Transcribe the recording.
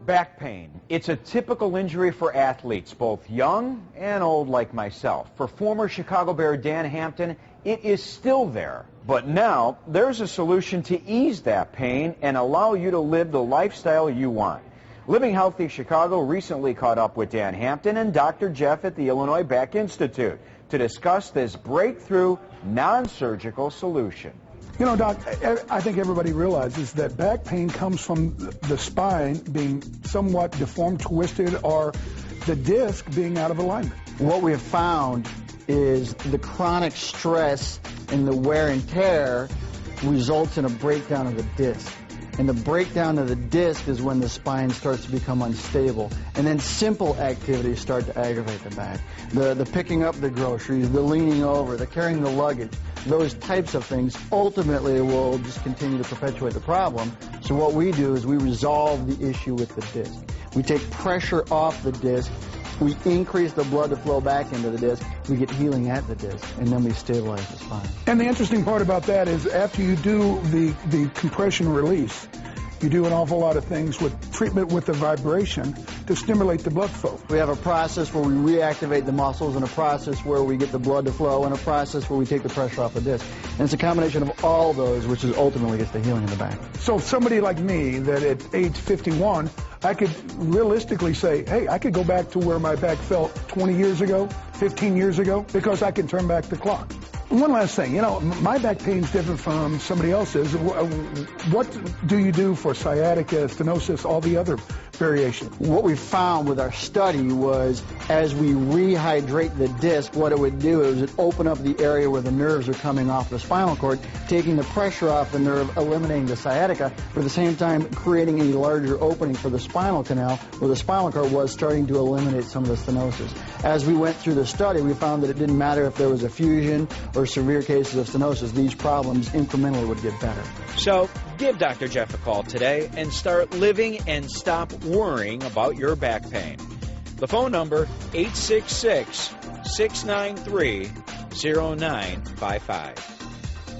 Back pain. It's a typical injury for athletes, both young and old like myself. For former Chicago Bear Dan Hampton, it is still there. But now, there's a solution to ease that pain and allow you to live the lifestyle you want. Living Healthy Chicago recently caught up with Dan Hampton and Dr. Jeff at the Illinois Back Institute to discuss this breakthrough non-surgical solution. You know, Doc, I think everybody realizes that back pain comes from the spine being somewhat deformed, twisted, or the disc being out of alignment. What we have found is the chronic stress and the wear and tear results in a breakdown of the disc. And the breakdown of the disc is when the spine starts to become unstable. And then simple activities start to aggravate the back. The picking up the groceries, the leaning over, the carrying the luggage, those types of things ultimately will just continue to perpetuate the problem. So what we do is we resolve the issue with the disc. We take pressure off the disc, we increase the blood to flow back into the disc, we get healing at the disc, and then we stabilize the spine. And the interesting part about that is after you do the compression release, you do an awful lot of things with treatment with the vibration to stimulate the blood flow. We have a process where we reactivate the muscles, and a process where we get the blood to flow, and a process where we take the pressure off the disc. And it's a combination of all those which is ultimately gets the healing in the back. So somebody like me that at age 51, I could realistically say, hey, I could go back to where my back felt 20 years ago, 15 years ago, because I can turn back the clock. One last thing, you know, my back pain is different from somebody else's. What do you do for sciatica, stenosis, all the other variations? What we found with our study was as we rehydrate the disc, what it would do is it would open up the area where the nerves are coming off the spinal cord, taking the pressure off the nerve, eliminating the sciatica, but at the same time creating a larger opening for the spinal canal where the spinal cord was, starting to eliminate some of the stenosis. As we went through the study, we found that it didn't matter if there was a fusion or severe cases of stenosis, these problems incrementally would get better. So give Dr. Jeff a call today and start living and stop worrying about your back pain. The phone number, 866-693-0955.